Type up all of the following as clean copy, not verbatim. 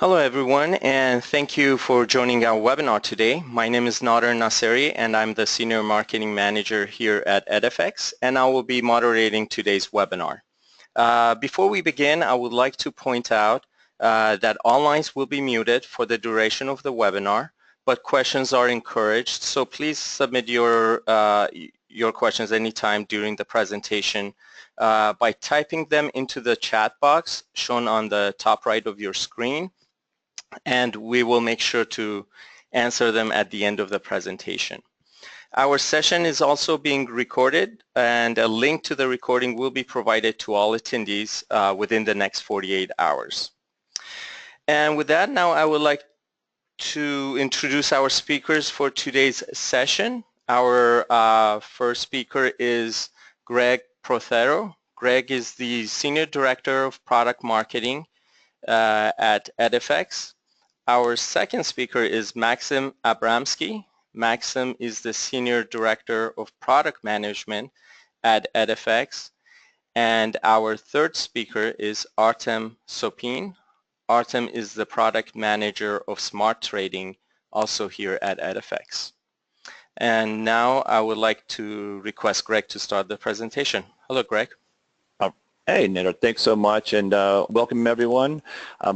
Hello everyone, and thank you for joining our webinar today. My name is Nader Nasseri and I'm the Senior Marketing Manager here at Edifecs, and I will be moderating today's webinar. Before we begin, I would like to point out that all lines will be muted for the duration of the webinar, but questions are encouraged, so please submit your questions anytime during the presentation by typing them into the chat box shown on the top right of your screen, and we will make sure to answer them at the end of the presentation. Our session is also being recorded, and a link to the recording will be provided to all attendees within the next 48 hours. And with that, now I would like to introduce our speakers for today's session. Our first speaker is Greg Prothero. Greg is the Senior Director of Product Marketing at Edifecs. Our second speaker is Maxim Abramsky. Maxim is the Senior Director of Product Management at Edifecs. And our third speaker is Artem Sopin. Artem is the Product Manager of Smart Trading, also here at Edifecs. And now I would like to request Greg to start the presentation. Hello, Greg. Hey, Nader, thanks so much, and welcome everyone.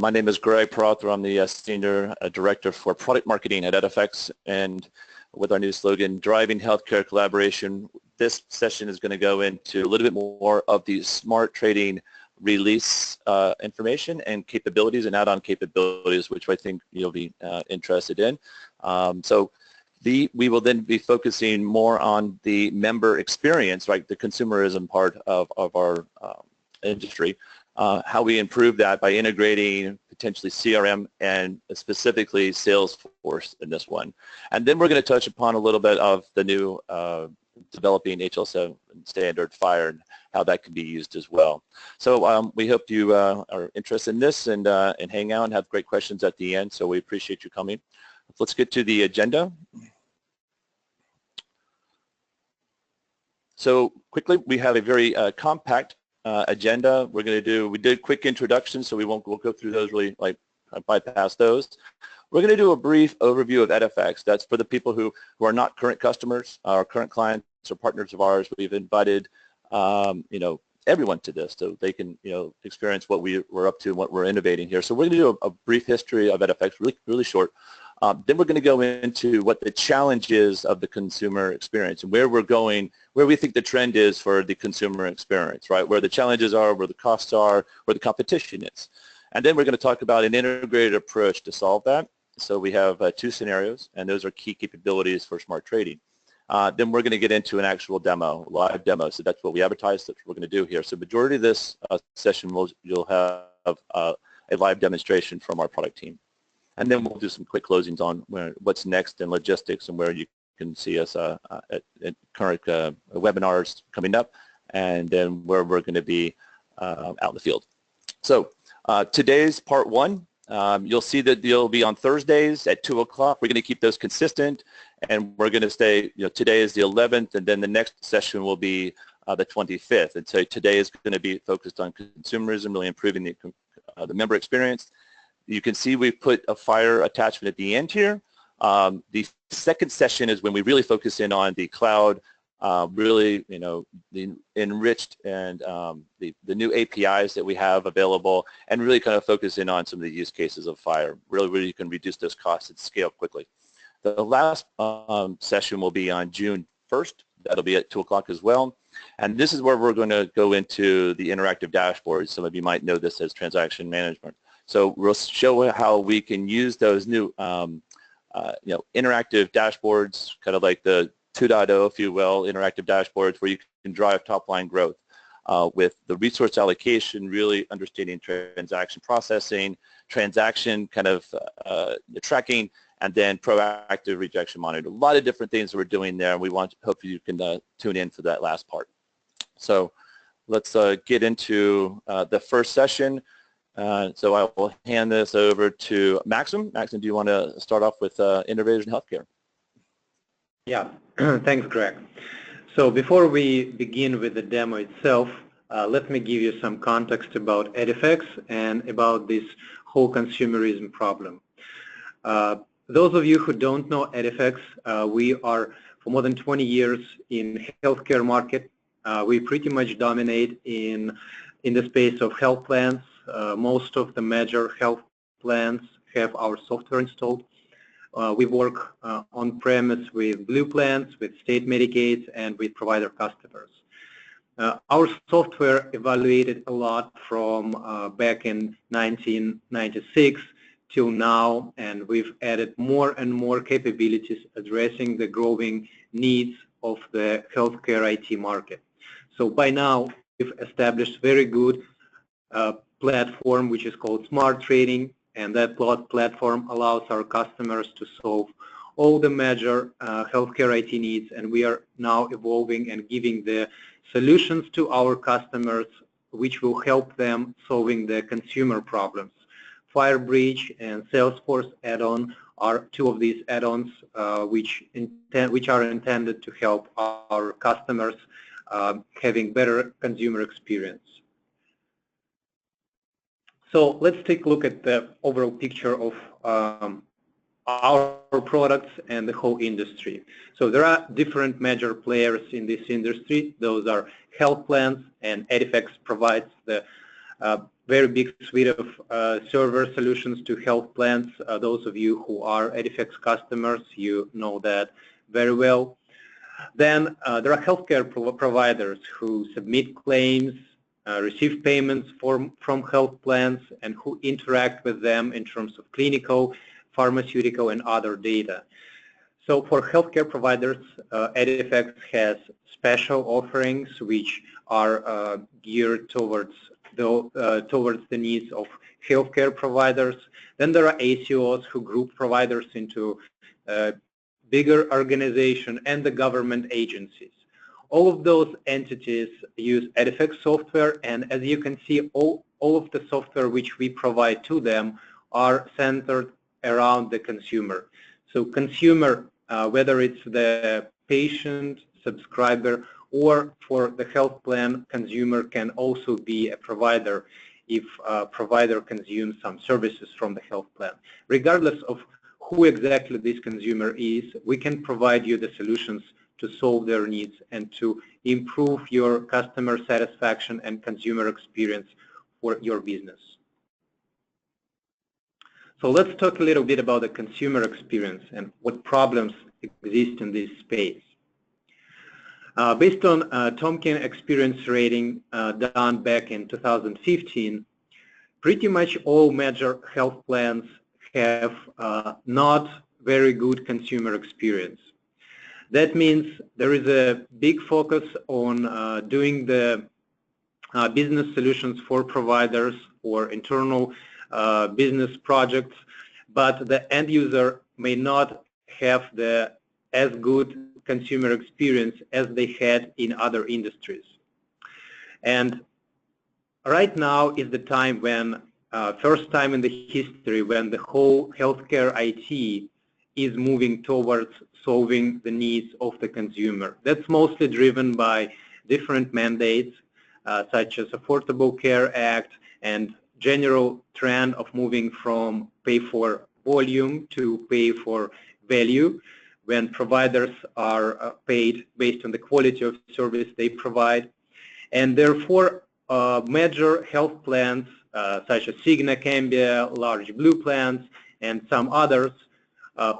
My name is Greg Prothero. I'm the Senior Director for Product Marketing at Edifecs, and with our new slogan, Driving Healthcare Collaboration, this session is going to go into a little bit more of the smart trading release information and capabilities and add-on capabilities, which I think you'll be interested in. We will then be focusing more on the member experience, right, the consumerism part of our industry, how we improve that by integrating potentially CRM and specifically Salesforce in this one. And then we're going to touch upon a little bit of the new developing HL7 standard FHIR and how that can be used as well. So we hope you are interested in this and hang out and have great questions at the end, so we appreciate you coming. Let's get to the agenda. So quickly, we have a very compact agenda. We did quick introductions, so we'll go through those really, like bypass those. We're going to do a brief overview of Edifecs. That's for the people who are not current customers, our current clients or partners of ours. We've invited everyone to this so they can experience what we're up to and what we're innovating here. So we're going to do a brief history of Edifecs, really short. Then we're going to go into what the challenge is of the consumer experience and where we're going, where we think the trend is for the consumer experience, right? Where the challenges are, where the costs are, where the competition is. And then we're going to talk about an integrated approach to solve that. So we have two scenarios, and those are key capabilities for smart trading. Then we're going to get into an actual demo, live demo. So that's what we advertise. That's what we're going to do here. So majority of this session, you'll have a live demonstration from our product team. And then we'll do some quick closings on what's next in logistics and where you can see us at current webinars coming up, and then where we're going to be out in the field. So today's part one. You'll see that they'll be on Thursdays at 2 o'clock. We're going to keep those consistent, and we're going to stay, today is the 11th, and then the next session will be the 25th. And so today is going to be focused on consumerism, really improving the member experience. You can see we've put a FHIR attachment at the end here. The second session is when we really focus in on the cloud, really, the enriched and the new APIs that we have available, and really kind of focus in on some of the use cases of FHIR. Really, you can reduce those costs and scale quickly. The last session will be on June 1st. That'll be at 2 o'clock as well. And this is where we're going to go into the interactive dashboards. Some of you might know this as transaction management. So we'll show how we can use those new, interactive dashboards, kind of like the 2.0, if you will, interactive dashboards where you can drive top-line growth with the resource allocation, really understanding transaction processing, transaction kind of tracking, and then proactive rejection monitoring. A lot of different things that we're doing there, and we hope you can tune in for that last part. So let's get into the first session. So I will hand this over to Maxim. Maxim, do you want to start off with innovation in healthcare? Yeah, thanks, Greg. So before we begin with the demo itself, let me give you some context about Edifecs and about this whole consumerism problem. Those of you who don't know Edifecs, we are for more than 20 years in healthcare market. We pretty much dominate in the space of health plans. Most of the major health plans have our software installed. We work on-premise with blue plans, with state Medicaids, and with provider customers. Our software evaluated a lot from back in 1996 till now, and we've added more and more capabilities addressing the growing needs of the healthcare IT market. So by now, we've established very good platform which is called Smart Trading, and that platform allows our customers to solve all the major healthcare IT needs, and we are now evolving and giving the solutions to our customers which will help them solving the consumer problems. FHIR Bridge and Salesforce add-on are two of these add-ons which are intended to help our customers having better consumer experience. So let's take a look at the overall picture of our products and the whole industry. So there are different major players in this industry. Those are health plans, and Edifecs provides the very big suite of server solutions to health plans. Those of you who are Edifecs customers, you know that very well. Then there are healthcare providers who submit claims, receive payments from health plans, and who interact with them in terms of clinical, pharmaceutical, and other data. So for healthcare providers, Edifecs has special offerings which are geared towards the needs of healthcare providers. Then there are ACOs who group providers into bigger organization and the government agencies. All of those entities use Edifecs software, and as you can see, all of the software which we provide to them are centered around the consumer. So consumer, whether it's the patient, subscriber, or for the health plan, consumer can also be a provider if a provider consumes some services from the health plan. Regardless of who exactly this consumer is, we can provide you the solutions to solve their needs and to improve your customer satisfaction and consumer experience for your business. So let's talk a little bit about the consumer experience and what problems exist in this space. Based on Tomkin experience rating done back in 2015, pretty much all major health plans have not very good consumer experience. That means there is a big focus on doing the business solutions for providers or internal business projects, but the end user may not have the as good consumer experience as they had in other industries. And right now is the time when, first time in the history, when the whole healthcare IT is moving towards solving the needs of the consumer. That's mostly driven by different mandates, such as Affordable Care Act and general trend of moving from pay for volume to pay for value, when providers are paid based on the quality of service they provide. And therefore, major health plans, such as Cigna, Cambia, large blue plans, and some others,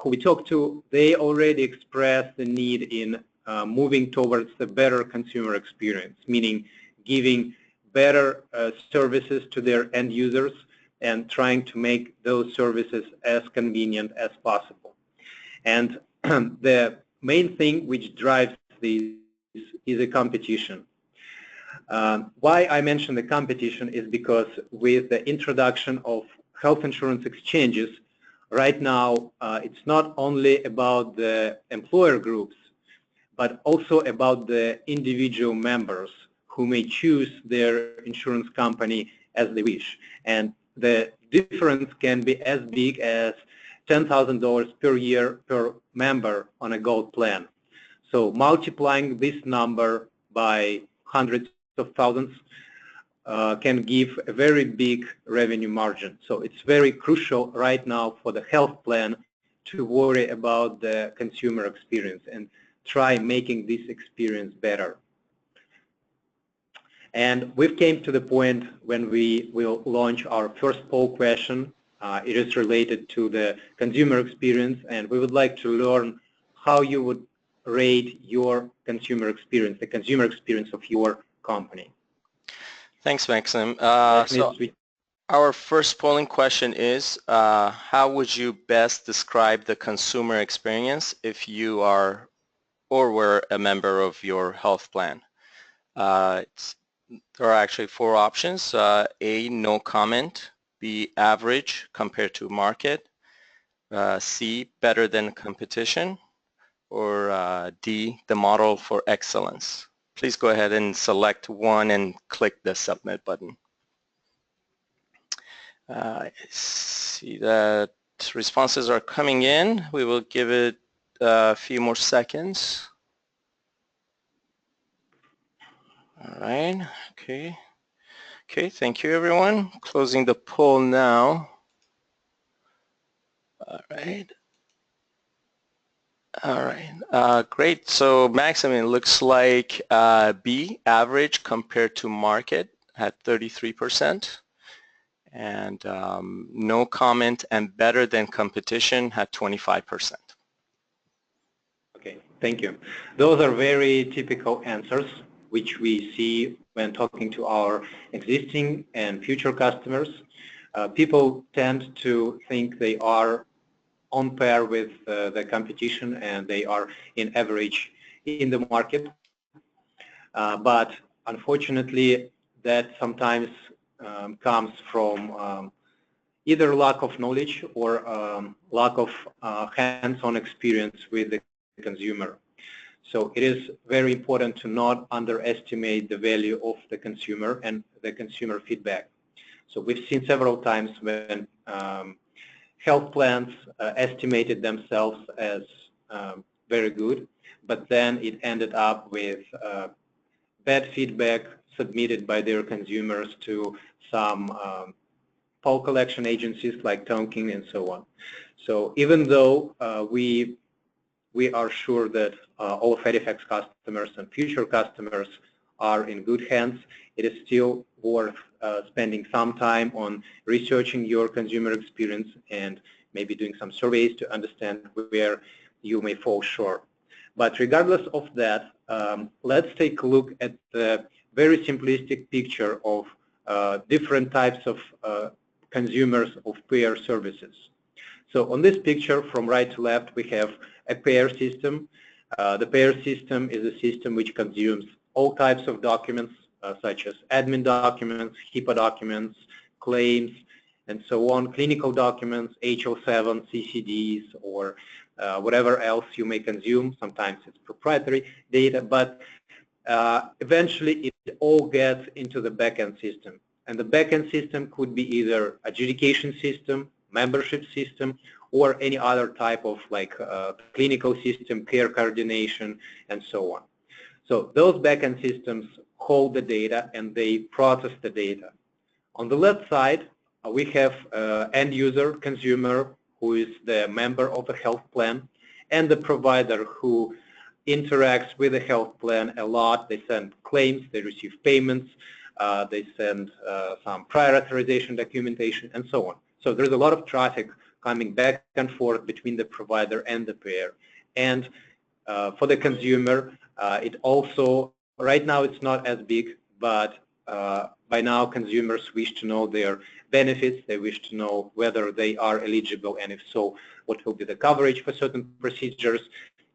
who we talk to, they already express the need in moving towards the better consumer experience, meaning giving better services to their end users and trying to make those services as convenient as possible. And the main thing which drives this is a competition. Why I mention the competition is because with the introduction of health insurance exchanges, right now it's not only about the employer groups, but also about the individual members who may choose their insurance company as they wish. And the difference can be as big as $10,000 per year per member on a gold plan. So multiplying this number by hundreds of thousands, can give a very big revenue margin. So it's very crucial right now for the health plan to worry about the consumer experience and try making this experience better. And we've came to the point when we will launch our first poll question. It is related to the consumer experience, and we would like to learn how you would rate your consumer experience, the consumer experience of your company. Thanks, Maxim. So our first polling question is, how would you best describe the consumer experience if you are or were a member of your health plan? There are actually four options. A, no comment. B, average compared to market. C, better than competition. Or D, the model for excellence. Please go ahead and select one and click the submit button. I see that responses are coming in. We will give it a few more seconds. All right, okay. Okay, thank you everyone. Closing the poll now. All right. All right, great. So Maxim, it looks like B, average compared to market, at 33%, and no comment and better than competition had 25%. Okay, thank you. Those are very typical answers which we see when talking to our existing and future customers. People tend to think they are on par with the competition and they are in average in the market. But unfortunately, that sometimes comes from either lack of knowledge or lack of hands-on experience with the consumer. So it is very important to not underestimate the value of the consumer and the consumer feedback. So we've seen several times when health plans estimated themselves as very good, but then it ended up with bad feedback submitted by their consumers to some poll collection agencies like Tonkin and so on. So even though we are sure that all of Edifecs customers and future customers are in good hands, it is still worth spending some time on researching your consumer experience and maybe doing some surveys to understand where you may fall short. But regardless of that, let's take a look at the very simplistic picture of different types of consumers of FHIR services. So on this picture, from right to left, we have a FHIR system. The FHIR system is a system which consumes all types of documents, such as admin documents, HIPAA documents, claims, and so on, clinical documents, HL7, CCDs, or whatever else you may consume. Sometimes it's proprietary data, but eventually it all gets into the backend system. And the backend system could be either adjudication system, membership system, or any other type of clinical system, care coordination, and so on. So those backend systems hold the data and they process the data. On the left side, we have end user, consumer, who is the member of a health plan, and the provider who interacts with the health plan a lot. They send claims, they receive payments, they send some prior authorization documentation, and so on. So there's a lot of traffic coming back and forth between the provider and the payer. And for the consumer, it also, right now it's not as big, but by now consumers wish to know their benefits, they wish to know whether they are eligible, and if so, what will be the coverage for certain procedures,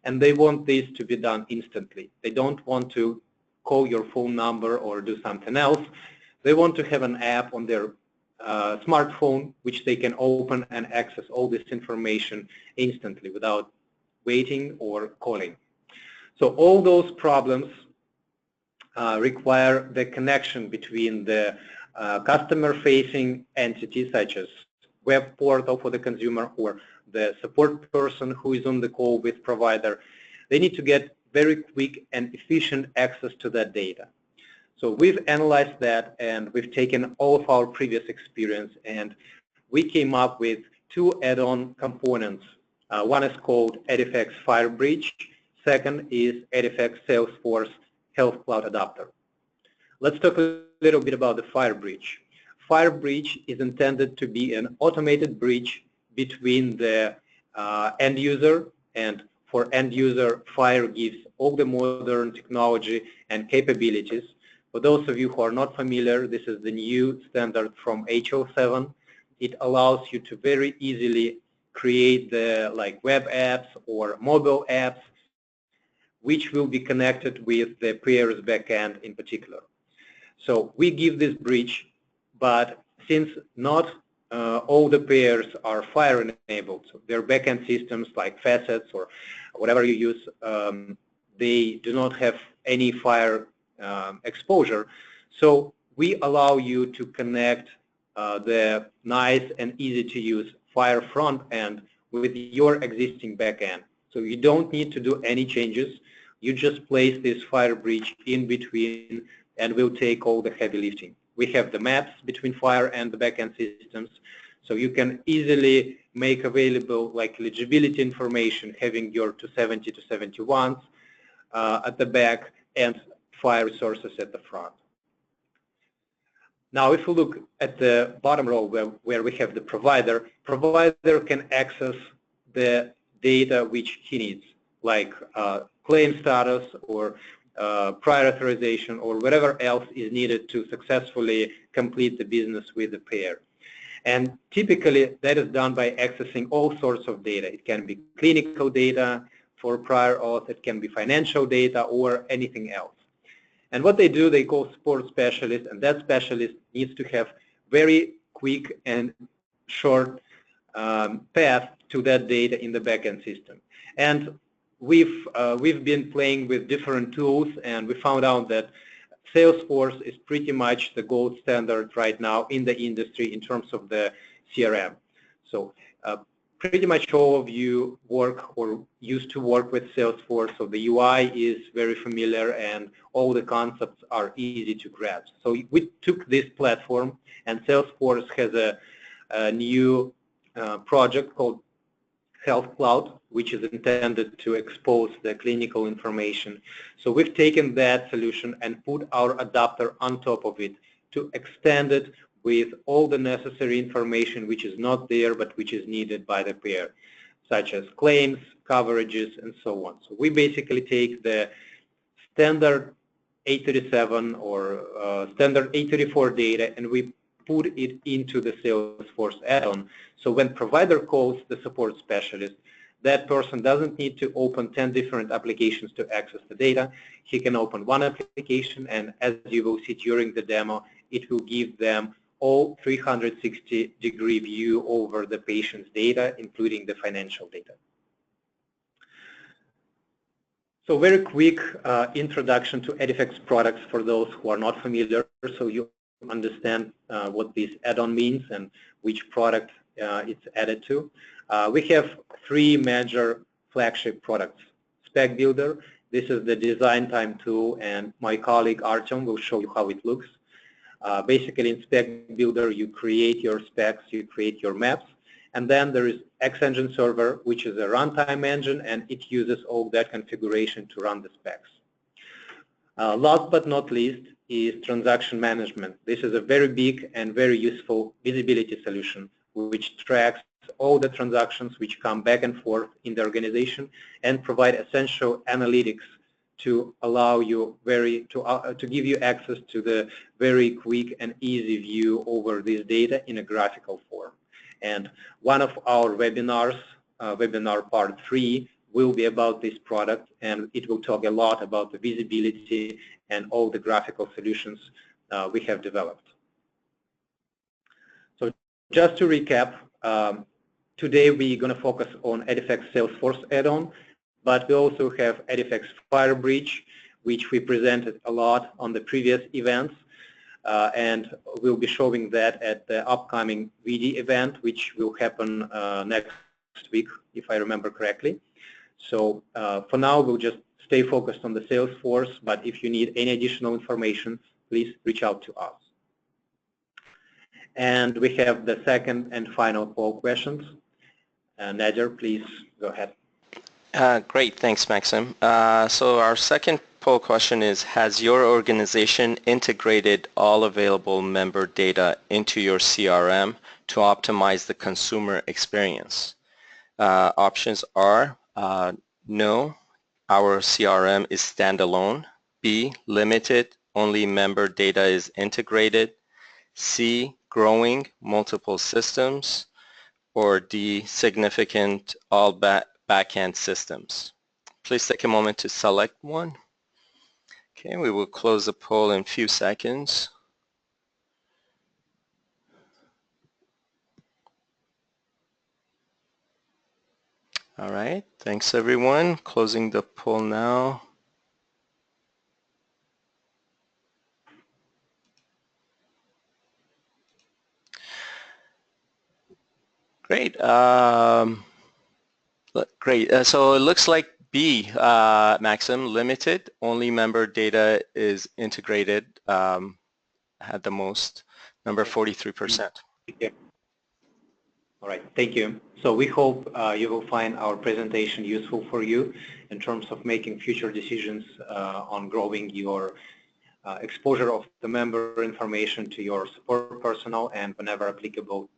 and they want this to be done instantly. They don't want to call your phone number or do something else. They want to have an app on their smartphone which they can open and access all this information instantly without waiting or calling. So all those problems require the connection between the customer-facing entities such as web portal for the consumer or the support person who is on the call with provider. They need to get very quick and efficient access to that data. So we've analyzed that, and we've taken all of our previous experience, and we came up with two add-on components. One is called Edifecs FHIR Bridge. Second is Edifecs Salesforce Health Cloud Adapter. Let's talk a little bit about the FHIR Bridge. FHIR Bridge is intended to be an automated bridge between the end user, and for end user, FHIR gives all the modern technology and capabilities. For those of you who are not familiar, this is the new standard from HL7. It allows you to very easily create the web apps or mobile apps, which will be connected with the payer's backend in particular. So we give this bridge, but since not all the payers are FHIR enabled, so their backend systems like Facets or whatever you use, they do not have any FHIR exposure. So we allow you to connect the nice and easy to use FHIR front end with your existing backend. So you don't need to do any changes. You just place this FHIR bridge in between, and we'll take all the heavy lifting. We have the maps between FHIR and the backend systems, so you can easily make available eligibility information, having your 270 to 71s at the back and FHIR resources at the front. Now, if we look at the bottom row where we have the provider can access the data which he needs, like claim status or prior authorization or whatever else is needed to successfully complete the business with the payer. And typically that is done by accessing all sorts of data. It can be clinical data for prior auth, it can be financial data or anything else. And what they do, they call support specialist, and that specialist needs to have very quick and short path to that data in the backend system. And we've been playing with different tools, and we found out that Salesforce is pretty much the gold standard right now in the industry in terms of the CRM. So pretty much all of you work or used to work with Salesforce, so the UI is very familiar and all the concepts are easy to grasp. So we took this platform, and Salesforce has a new project called Health Cloud, which is intended to expose the clinical information. So we've taken that solution and put our adapter on top of it to extend it with all the necessary information which is not there but which is needed by the payer, such as claims, coverages, and so on. So we basically take the standard 837 or standard 834 data and we put it into the Salesforce add-on. So when provider calls the support specialist, that person doesn't need to open 10 different applications to access the data. He can open one application, and as you will see during the demo, it will give them all 360-degree view over the patient's data, including the financial data. So very quick introduction to Edifecs products for those who are not familiar, so you understand what this add-on means and which product it's added to. We have three major flagship products. Spec Builder, this is the design time tool, and my colleague Artem will show you how it looks. Basically in Spec Builder you create your specs, you create your maps, and then there is X-Engine Server, which is a runtime engine, and it uses all that configuration to run the specs. Last but not least is Transaction Management. This is a very big and very useful visibility solution which tracks all the transactions which come back and forth in the organization and provide essential analytics to allow you to give you access to the very quick and easy view over this data in a graphical form. And one of our webinars, webinar part 3, will be about this product, and it will talk a lot about the visibility and all the graphical solutions we have developed. So just to recap, today we're going to focus on Edifecs Salesforce add-on, but we also have Edifecs FHIR Bridge, which we presented a lot on the previous events, and we'll be showing that at the upcoming VD event, which will happen next week, if I remember correctly. So for now, we'll just stay focused on the Salesforce, but if you need any additional information, please reach out to us. And we have the second and final poll questions. Nader, please go ahead. Great, thanks, Maxim. So our second poll question is, has your organization integrated all available member data into your CRM to optimize the consumer experience? Options are no, our CRM is standalone. B, limited, only member data is integrated. C, growing, multiple systems. Or D, significant, all backend systems. Please take a moment to select one. Okay, we will close the poll in a few seconds. All right, thanks everyone. Closing the poll now. Great. Great. So it looks like B, Maxim, limited, only member data is integrated, had the most, number 43%. Yeah. All right, thank you. So we hope you will find our presentation useful for you in terms of making future decisions on growing your exposure of the member information to your support personnel and whenever applicable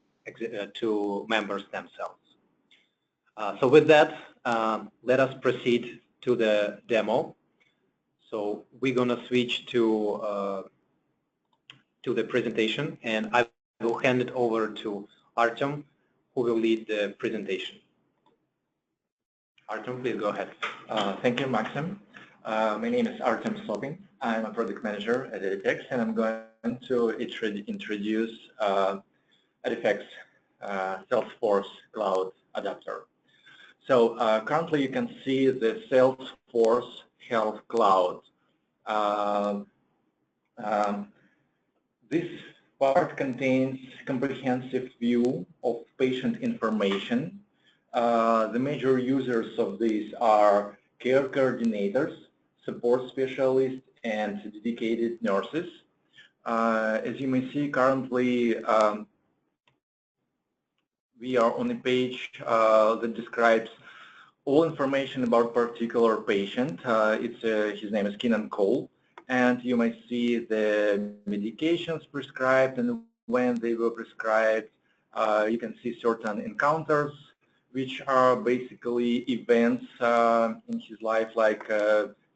to members themselves. So with that, let us proceed to the demo. So we're going to switch to the presentation, and I will hand it over to Artem, who will lead the presentation. Artem, please go ahead. Thank you, Maxim. My name is Artem Sopin. I'm a product manager at Edifecs, and I'm going to introduce Edifecs Salesforce Cloud Adapter. So currently you can see the Salesforce Health Cloud. This part contains comprehensive view of patient information. The major users of these are care coordinators, support specialists, and dedicated nurses. As you may see, currently we are on a page that describes all information about particular patient. His name is Keenan Cole, and you may see the medications prescribed and when they were prescribed. You can see certain encounters, which are basically events in his life, like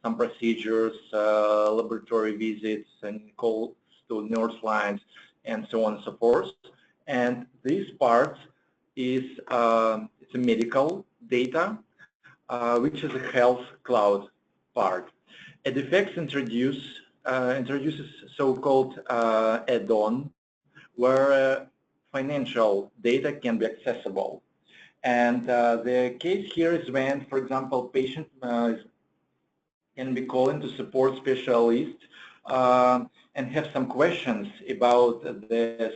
some procedures, laboratory visits, and calls to nurse lines, and so on and so forth. And this part is it's a medical data, which is a health cloud part. Edifecs introduces so-called add-on, where financial data can be accessible. And the case here is when, for example, patient can be calling to support specialist and have some questions about the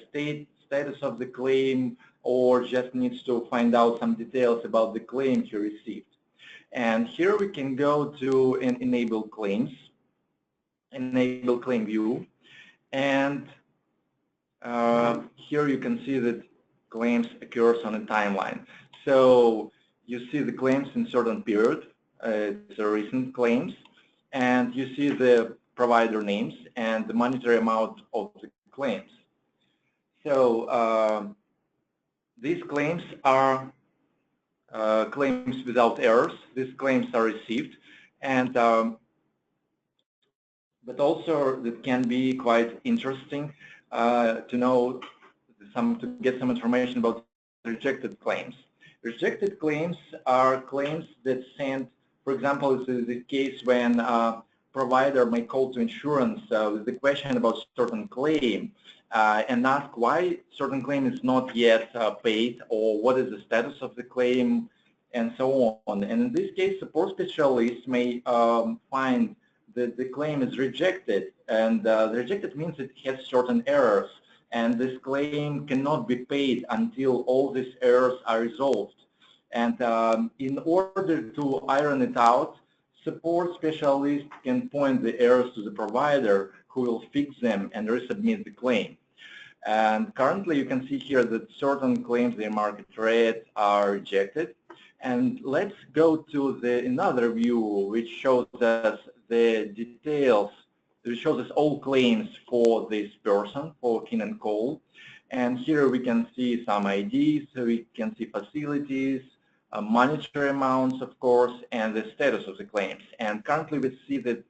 status of the claim, or just needs to find out some details about the claim he received. And here we can go to enable claims, enable claim view, and here you can see that claims occurs on a timeline. So you see the claims in certain period, it's a recent claims, and you see the provider names and the monetary amount of the claims. So these claims are claims without errors. These claims are received, and but also that can be quite interesting to know to get some information about rejected claims. Rejected claims are claims that send, for example, this is the case when provider may call to insurance with the question about certain claim and ask why certain claim is not yet paid, or what is the status of the claim, and so on. And in this case, support specialists may find that the claim is rejected, and rejected means it has certain errors, and this claim cannot be paid until all these errors are resolved. And in order to iron it out, support specialists can point the errors to the provider, who will fix them and resubmit the claim. And currently you can see here that certain claims in market rate are rejected. And let's go to another view which shows us the details. It shows us all claims for this person, for Kin and Cole. And here we can see some IDs, so we can see facilities, monetary amounts, of course, and the status of the claims. And currently we see that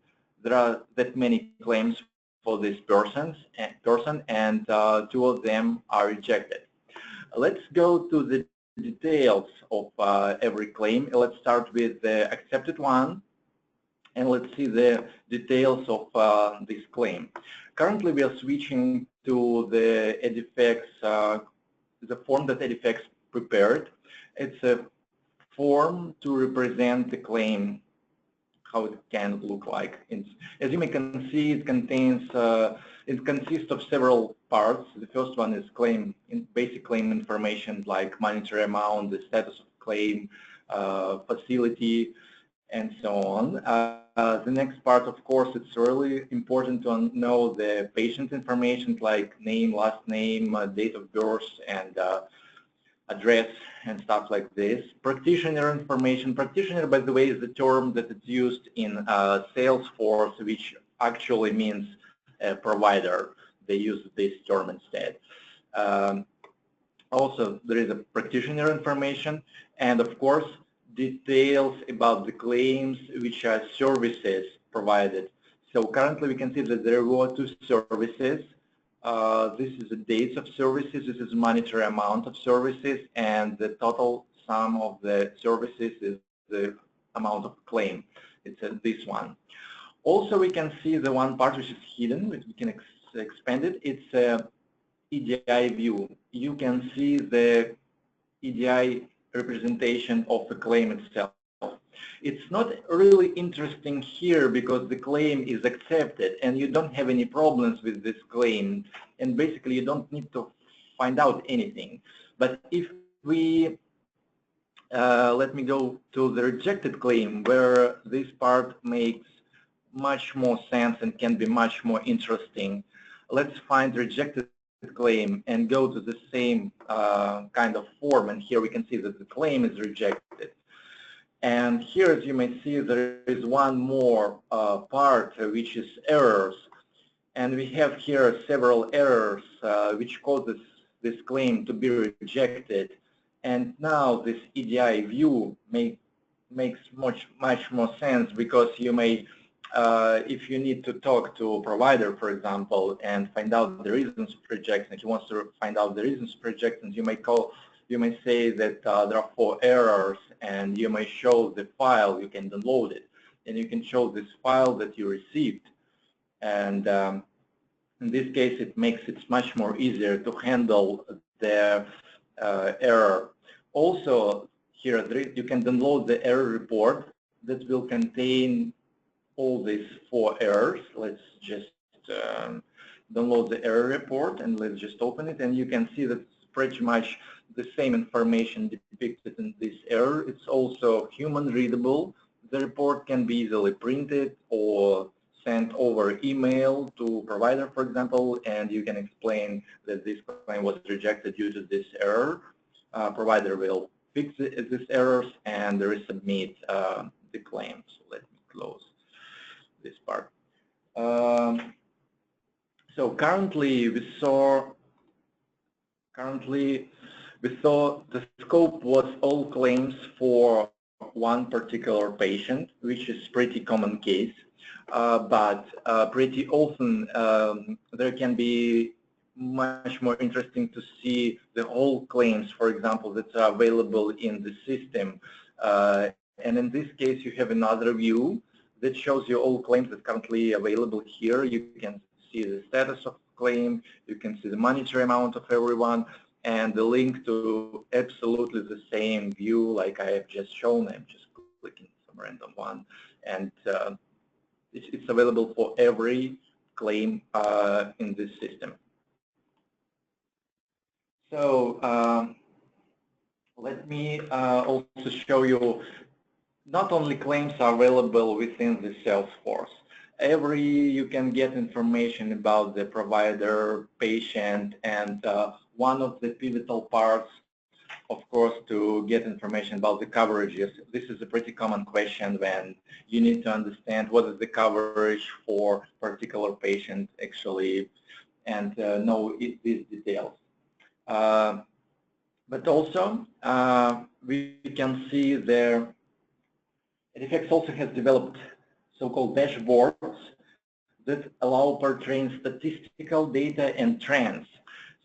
there are that many claims for this person, and 2 of them are rejected. Let's go to the details of every claim. Let's start with the accepted one, and let's see the details of this claim. Currently, we are switching to the Edifecs, the form that Edifecs prepared. It's a form to represent the claim, how it can look like. As you may can see, it consists of several parts. The first one is basic claim information like monetary amount, the status of claim, facility, and so on. The next part, of course, it's really important to know the patient information like name, last name, date of birth, and address and stuff like this. Practitioner information. Practitioner, by the way, is the term that is used in Salesforce, which actually means provider. They use this term instead. Also, there is a practitioner information, and of course, details about the claims, which are services provided. So currently, we can see that there were 2 services. This is the dates of services, this is monetary amount of services, and the total sum of the services is the amount of claim. It's this one. Also, we can see the one part which is hidden, which we can expand it. It's a EDI view. You can see the EDI representation of the claim itself. It's not really interesting here because the claim is accepted and you don't have any problems with this claim, and basically you don't need to find out anything. But if we let me go to the rejected claim, where this part makes much more sense and can be much more interesting. Let's find rejected claim and go to the same kind of form, and here we can see that the claim is rejected. And here, as you may see, there is one more part which is errors, and we have here several errors which causes this claim to be rejected. And now this EDI view makes much more sense, because you may if you need to talk to a provider, for example, and find out the reasons for rejection, if you want to find out the reasons for rejection, you may say that there are 4 errors, and you may show the file, you can download it, and you can show this file that you received. And in this case, it makes it much more easier to handle the error. Also, here you can download the error report that will contain all these 4 errors. Let's just download the error report, and let's just open it, and you can see that it's pretty much the same information depicted in this error. It's also human readable. The report can be easily printed or sent over email to provider, for example, and you can explain that this claim was rejected due to this error. Provider will fix these errors and resubmit the claim. So let me close this part. So currently we saw the scope was all claims for one particular patient, which is pretty common case. But pretty often there can be much more interesting to see the whole claims, for example, that are available in the system. And in this case, you have another view that shows you all claims that are currently available here. You can see the status of claim, you can see the monetary amount of everyone, and the link to absolutely the same view like I have just shown. I'm just clicking some random one, and it's available for every claim in this system. So let me also show you not only claims are available within the Salesforce. you can get information about the provider, patient, and one of the pivotal parts, of course, to get information about the coverages. This is a pretty common question when you need to understand what is the coverage for particular patient actually, and know these details. But also, we can see there, Edifecs also has developed so-called dashboards that allow portraying statistical data and trends.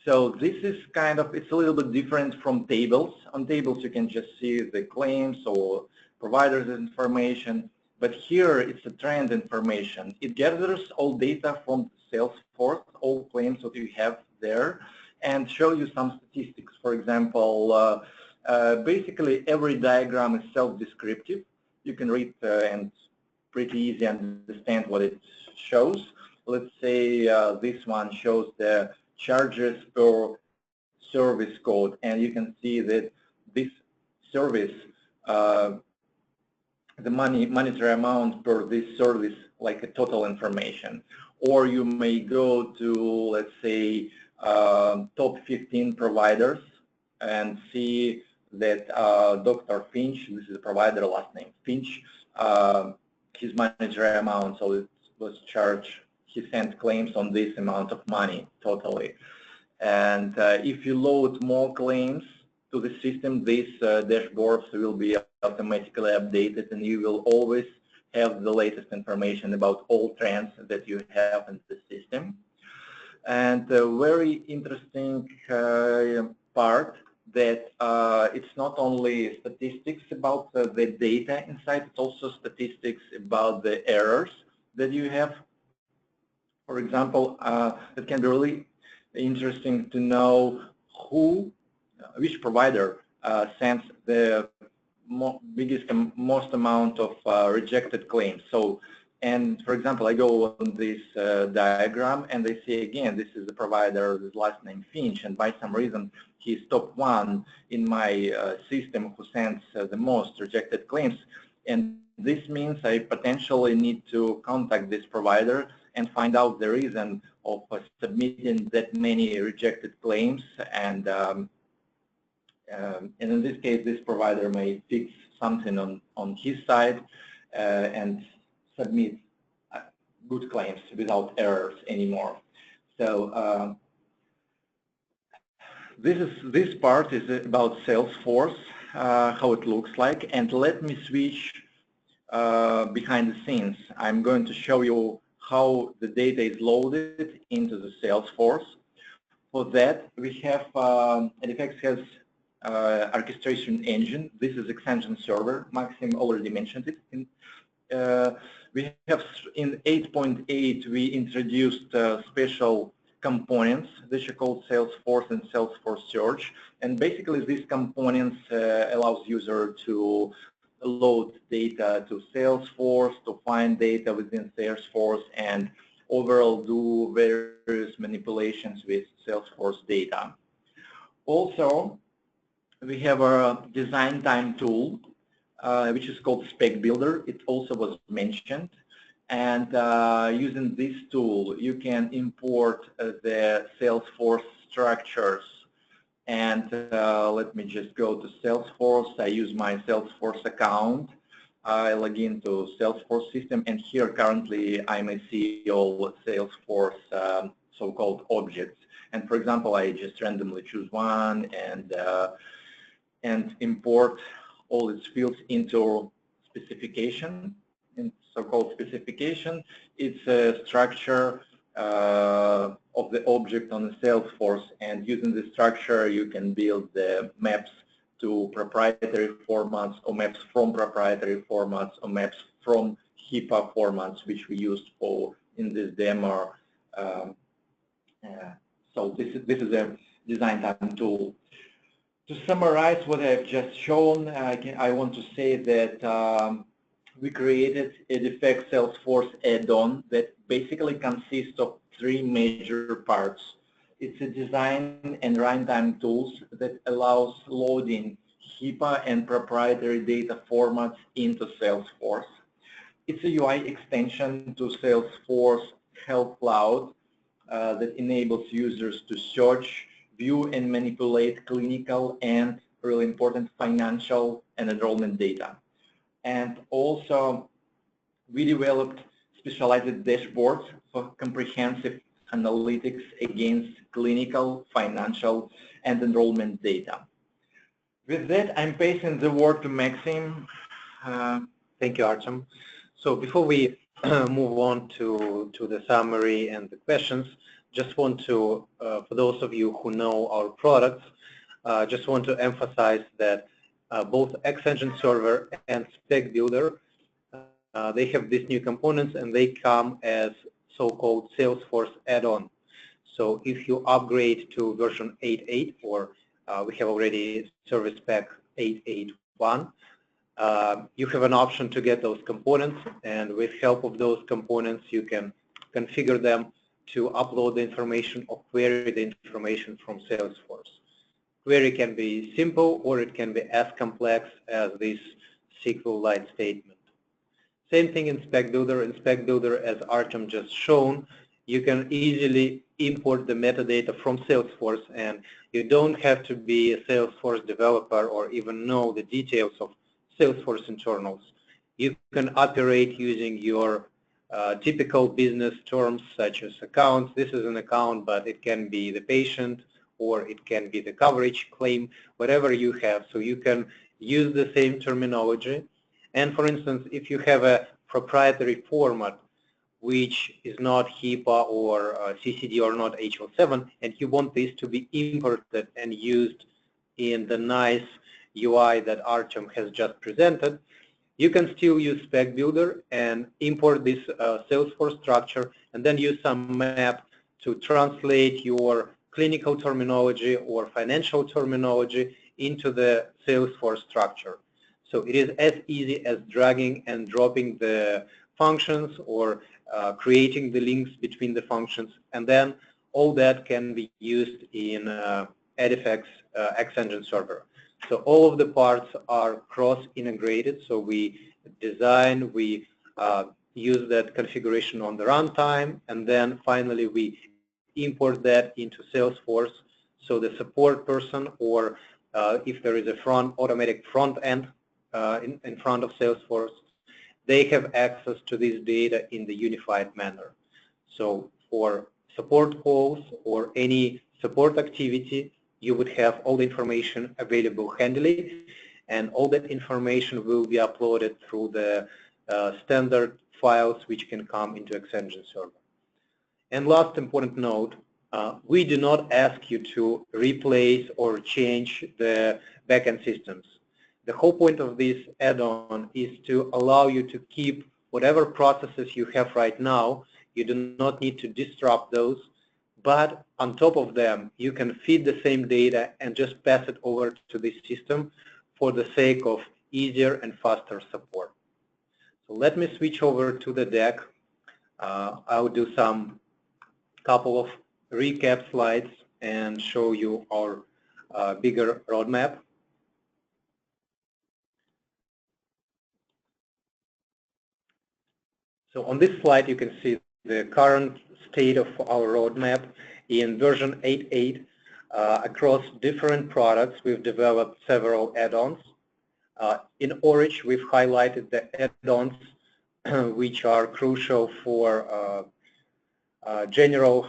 So this is kind of, it's a little bit different from tables. On tables you can just see the claims or providers information, but here it's a trend information. It gathers all data from Salesforce, all claims that you have there, and show you some statistics. For example, basically every diagram is self-descriptive. You can read and pretty easy understand what it shows. Let's say this one shows the charges per service code, and you can see that this service, the monetary amount per this service, like a total information. Or you may go to, let's say, top 15 providers and see that Dr. Finch, this is the provider, last name Finch, his monetary amount, so it was charged, he sent claims on this amount of money totally. And if you load more claims to the system, these dashboards will be automatically updated, and you will always have the latest information about all trends that you have in the system. And a very interesting part that it's not only statistics about the data inside, it's also statistics about the errors that you have. For example, it can be really interesting to know which provider sends the biggest and most amount of rejected claims. So, and for example, I go on this diagram and I see again, this is the provider, his last name Finch, and by some reason he's top one in my system who sends the most rejected claims. And this means I potentially need to contact this provider and find out the reason of submitting that many rejected claims. And in this case, this provider may fix something on his side and submit good claims without errors anymore. So this part is about Salesforce, how it looks like. And let me switch behind the scenes. I'm going to show you how the data is loaded into the Salesforce. For that, we have Edifecs has orchestration engine. This is extension server. Maxim already mentioned it. We have in 8.8 we introduced special components that are called Salesforce and Salesforce Search, and basically these components allows user to load data to Salesforce, to find data within Salesforce, and overall do various manipulations with Salesforce data. Also, we have a design time tool, which is called Spec Builder. It also was mentioned. And using this tool, you can import the Salesforce structures. And let me just go to Salesforce. I use my Salesforce account. I log into Salesforce system, and here currently I may see all Salesforce so-called objects. And for example, I just randomly choose one and import all its fields into specification. In so-called specification, it's a structure of the object on the Salesforce, and using the structure you can build the maps to proprietary formats, or maps from proprietary formats, or maps from HIPAA formats, which we used for in this demo. So this is a design time tool. To summarize what I've just shown, I want to say that we created Edifecs Salesforce add-on that basically consists of three major parts. It's a design and runtime tools that allows loading HIPAA and proprietary data formats into Salesforce. It's a UI extension to Salesforce Health Cloud that enables users to search, view, and manipulate clinical and, really important, financial and enrollment data. And also, we developed specialized dashboards for comprehensive analytics against clinical, financial, and enrollment data. With that, I'm passing the word to Maxim. Thank you, Artem. So before we move on to the summary and the questions, just want to, for those of you who know our products, just want to emphasize that both X-Engine Server and Spec Builder, they have these new components and they come as so-called Salesforce add-on. So if you upgrade to version 8.8 or we have already Service Pack 8.8.1, you have an option to get those components, and with help of those components you can configure them to upload the information or query the information from Salesforce. Query can be simple or it can be as complex as this SQLite statement. Same thing in Spec Builder. In Spec Builder, as Artem just shown, you can easily import the metadata from Salesforce, and you don't have to be a Salesforce developer or even know the details of Salesforce internals. You can operate using your typical business terms such as accounts. This is an account, but it can be the patient or it can be the coverage claim, whatever you have. So you can use the same terminology. And for instance, if you have a proprietary format which is not HIPAA or CCD or not HL7, and you want this to be imported and used in the nice UI that Artem has just presented, you can still use Spec Builder and import this Salesforce structure and then use some map to translate your clinical terminology or financial terminology into the Salesforce structure. So it is as easy as dragging and dropping the functions or creating the links between the functions, and then all that can be used in Edifecs X-Engine Server. So all of the parts are cross-integrated, so we design, we use that configuration on the runtime, and then finally we import that into Salesforce, so the support person or if there is a automatic front end in front of Salesforce, they have access to this data in the unified manner. So for support calls or any support activity, you would have all the information available handily, and all that information will be uploaded through the standard files which can come into X-Engine Server. And last important note, we do not ask you to replace or change the backend systems. The whole point of this add-on is to allow you to keep whatever processes you have right now. You do not need to disrupt those, but on top of them, you can feed the same data and just pass it over to this system for the sake of easier and faster support. So let me switch over to the deck. I'll do some couple of recap slides and show you our bigger roadmap. So on this slide, you can see the current state of our roadmap. In version 8.8, across different products, we've developed several add-ons. In orange, we've highlighted the add-ons which are crucial for general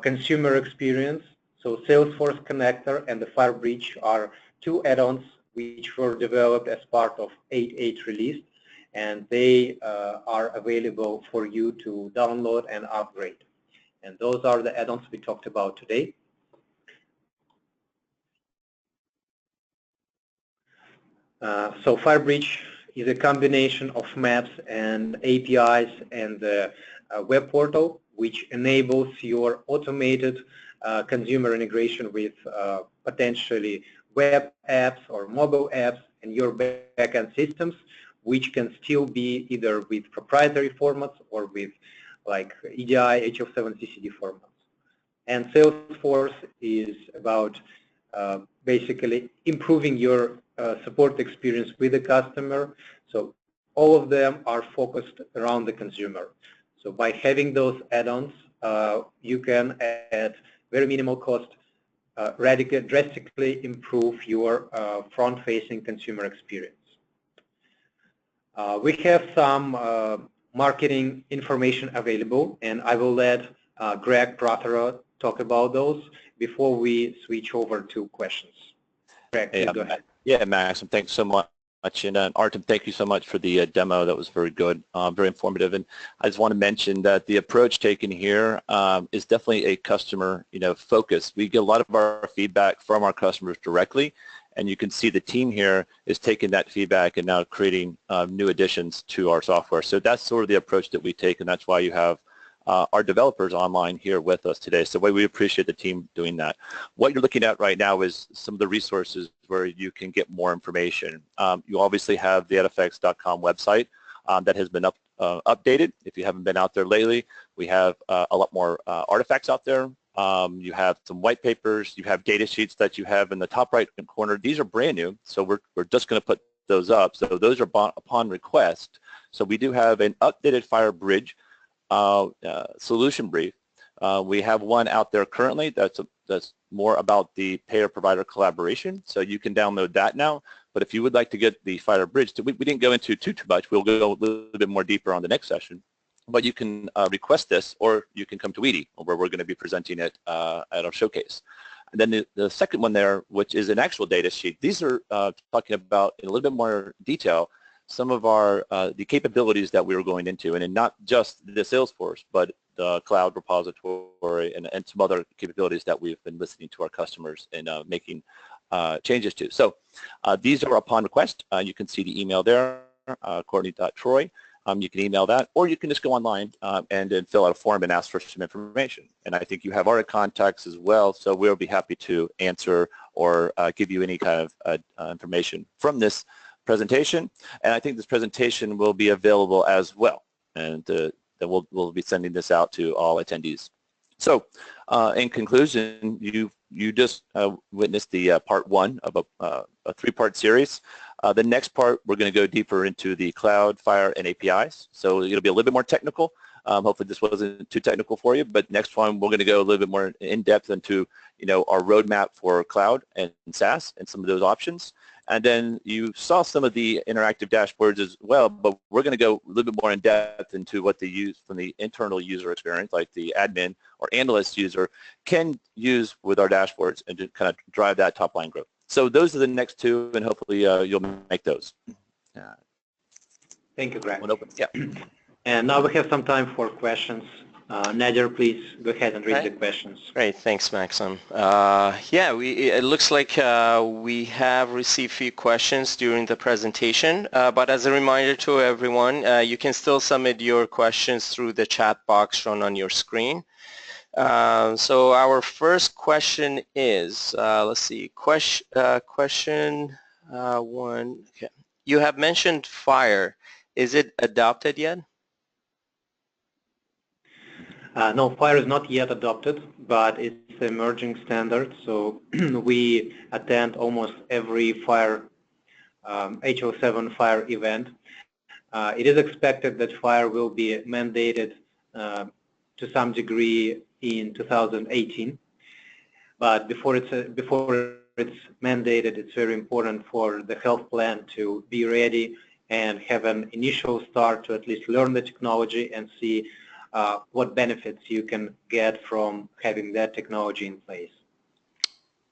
consumer experience. So Salesforce Connector and the FHIR Bridge are two add-ons which were developed as part of 8.8 release, and they are available for you to download and upgrade. And those are the add-ons we talked about today. So FHIR Bridge is a combination of maps and APIs and the web portal, which enables your automated consumer integration with potentially web apps or mobile apps and your backend systems, which can still be either with proprietary formats or with like EDI, HL7, CCD formats. And Salesforce is about basically improving your support experience with the customer. So all of them are focused around the consumer. So by having those add-ons, you can, at very minimal cost, drastically improve your front-facing consumer experience. We have some marketing information available, and I will let Greg Prothero talk about those before we switch over to questions. Greg, please go ahead. Yeah, Maxim, thanks so much. And Artem, thank you so much for the demo. That was very good, very informative. And I just want to mention that the approach taken here is definitely a customer, focus. We get a lot of our feedback from our customers directly, and you can see the team here is taking that feedback and now creating new additions to our software. So that's sort of the approach that we take, and that's why you have our developers online here with us today. So we appreciate the team doing that. What you're looking at right now is some of the resources where you can get more information. You obviously have the edifecs.com website that has been updated. If you haven't been out there lately, we have a lot more artifacts out there. You have some white papers. You have data sheets that you have in the top right corner. These are brand new, so we're just going to put those up. So those are upon request. So we do have an updated FHIR Bridge solution brief. We have one out there currently that's more about the payer-provider collaboration, so you can download that now. But if you would like to get the FHIR Bridge, we didn't go into too much. We'll go a little bit more deeper on the next session. But you can request this, or you can come to EDI, where we're going to be presenting it at our showcase. And then the second one there, which is an actual data sheet, these are talking about in a little bit more detail some of our the capabilities that we were going into, and in not just the Salesforce, but the cloud repository and some other capabilities that we've been listening to our customers and making changes to. So these are upon request. You can see the email there, Courtney.Troy. You can email that, or you can just go online and then fill out a form and ask for some information. And I think you have our contacts as well, so we'll be happy to answer or give you any kind of information from this presentation. And I think this presentation will be available as well, and we'll be sending this out to all attendees. So in conclusion, you just witnessed the part one of a three-part series. The next part, we're going to go deeper into the cloud, FHIR, and APIs. So it'll be a little bit more technical. Hopefully this wasn't too technical for you, but next one we're going to go a little bit more in depth into our roadmap for cloud and SaaS and some of those options. And then you saw some of the interactive dashboards as well, but we're going to go a little bit more in depth into what they use from the internal user experience, like the admin or analyst user can use with our dashboards and to kind of drive that top line growth. So those are the next two, and hopefully you'll make those. Thank you, Greg. Yeah. And now we have some time for questions. Nader, please go ahead and read the questions. Great, thanks, Maxim. Yeah, it looks like we have received a few questions during the presentation, but as a reminder to everyone, you can still submit your questions through the chat box shown on your screen. So our first question is, let's see, question one. Okay. You have mentioned FHIR. Is it adopted yet? No, FHIR is not yet adopted, but it's an emerging standard. So we attend almost every FHIR, HO7 FHIR event. It is expected that FHIR will be mandated to some degree in 2018. But before it's mandated, it's very important for the health plan to be ready and have an initial start to at least learn the technology and see what benefits you can get from having that technology in place.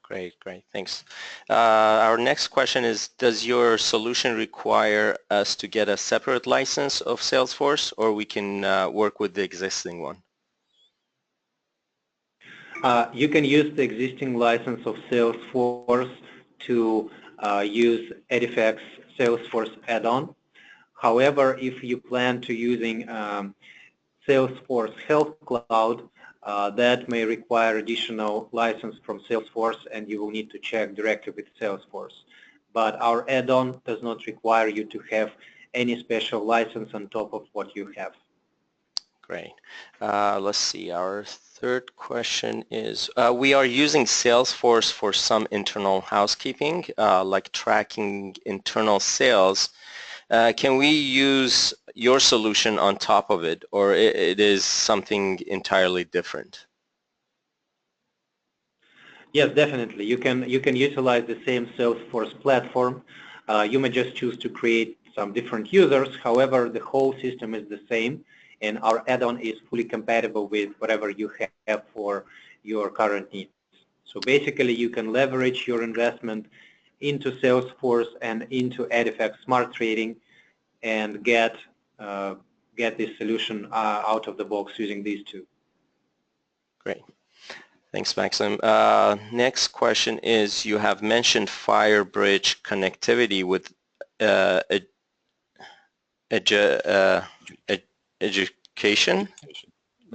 Great, thanks. Our next question is, does your solution require us to get a separate license of Salesforce, or we can work with the existing one? You can use the existing license of Salesforce to use Edifecs Salesforce add-on. However, if you plan to using Salesforce Health Cloud, that may require additional license from Salesforce, and you will need to check directly with Salesforce. But our add-on does not require you to have any special license on top of what you have. Great. Let's see. Our third question is, we are using Salesforce for some internal housekeeping, like tracking internal sales. Can we use your solution on top of it, or it is something entirely different? Yes, definitely. You can utilize the same Salesforce platform. You may just choose to create some different users. However, the whole system is the same, and our add-on is fully compatible with whatever you have for your current needs. So basically, you can leverage your investment into Salesforce and into Edifecs Smart Trading and get this solution out of the box using these two. Great. Thanks, Maxim. Next question is, you have mentioned FHIR bridge connectivity with education?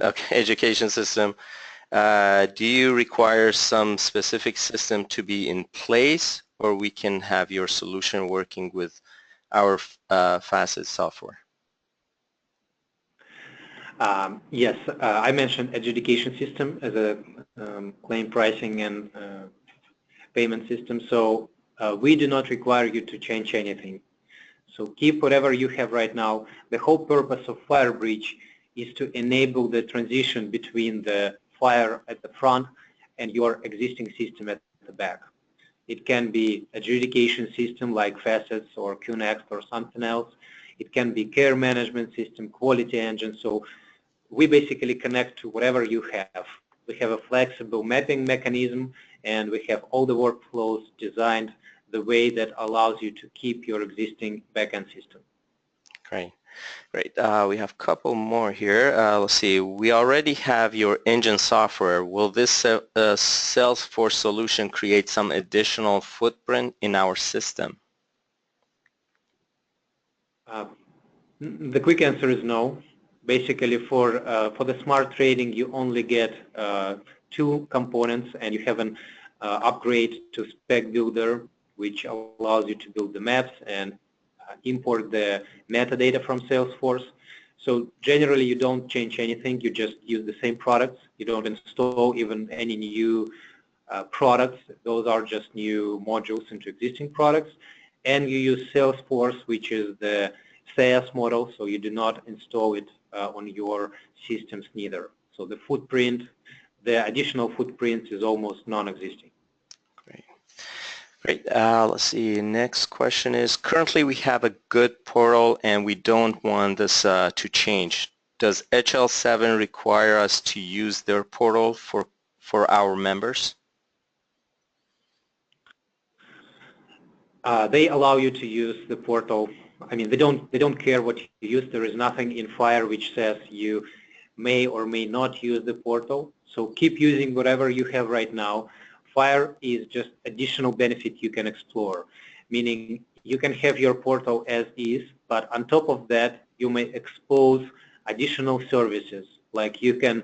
Okay, education system. Do you require some specific system to be in place, or we can have your solution working with our FHIR software? Yes, I mentioned adjudication system as a claim pricing and payment system. So we do not require you to change anything. So keep whatever you have right now. The whole purpose of FHIR bridge is to enable the transition between the FHIR at the front and your existing system at the back. It can be adjudication system like Facets or QNext or something else. It can be care management system, quality engine. So we basically connect to whatever you have. We have a flexible mapping mechanism, and we have all the workflows designed the way that allows you to keep your existing backend system. Great. Great. We have a couple more here. Let's see. We already have your engine software. Will this Salesforce solution create some additional footprint in our system? The quick answer is no. Basically, for the smart trading, you only get two components, and you have an upgrade to Spec Builder, which allows you to build the maps and import the metadata from Salesforce. So generally, you don't change anything. You just use the same products. You don't install even any new products. Those are just new modules into existing products. And you use Salesforce, which is the SaaS model, so you do not install it on your systems neither. So the footprint, the additional footprint is almost non-existing. Great. Great. Let's see. Next question is, currently we have a good portal and we don't want this to change. Does HL7 require us to use their portal for our members? They allow you to use the portal. I mean, they don't care what you use. There is nothing in FHIR which says you may or may not use the portal. So keep using whatever you have right now. FHIR is just additional benefit you can explore, meaning you can have your portal as is, but on top of that, you may expose additional services, like you can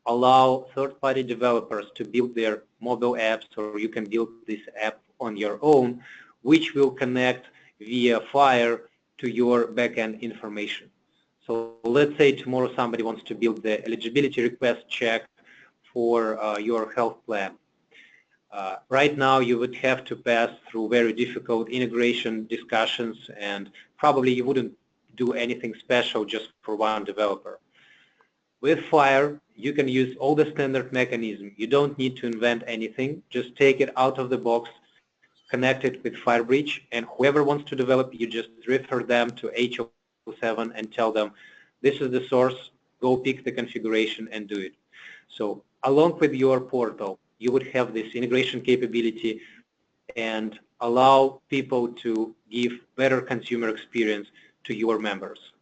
allow third-party developers to build their mobile apps, or you can build this app on your own, which will connect via FHIR to your backend information. So let's say tomorrow somebody wants to build the eligibility request check for your health plan. Right now you would have to pass through very difficult integration discussions, and probably you wouldn't do anything special just for one developer. With FHIR, you can use all the standard mechanism. You don't need to invent anything. Just take it out of the box, connect it with FHIR bridge, and whoever wants to develop, you just refer them to HL7 and tell them, this is the source, go pick the configuration and do it. So along with your portal, you would have this integration capability and allow people to give better consumer experience to your members.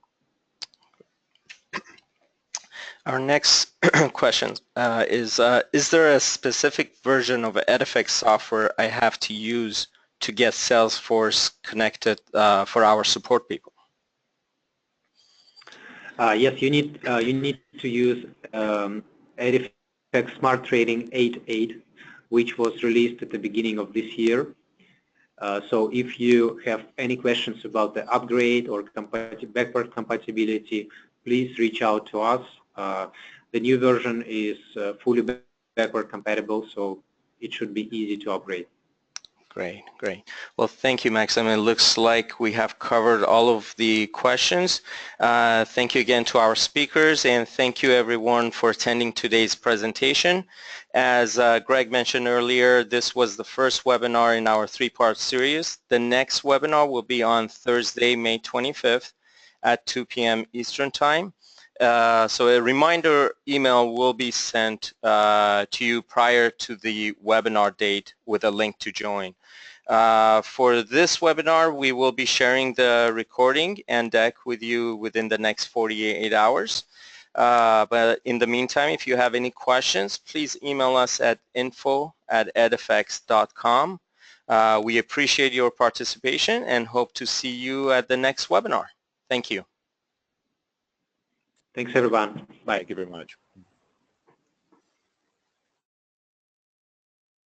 Our next question is there a specific version of Edifecs software I have to use to get Salesforce connected for our support people? Yes, you need to use Edifecs Smart Trading 8.8, which was released at the beginning of this year. So if you have any questions about the upgrade or backward compatibility, please reach out to us. The new version is fully backward compatible, so it should be easy to upgrade. Great, great. Well, thank you, Maxim. It looks like we have covered all of the questions. Thank you again to our speakers, and thank you everyone for attending today's presentation. As Greg mentioned earlier, this was the first webinar in our three-part series. The next webinar will be on Thursday, May 25th at 2 p.m. Eastern Time. So a reminder email will be sent to you prior to the webinar date with a link to join. For this webinar, we will be sharing the recording and deck with you within the next 48 hours. But in the meantime, if you have any questions, please email us at info@edifecs.com. We appreciate your participation and hope to see you at the next webinar. Thank you. Thanks, everyone. Bye. Thank you very much.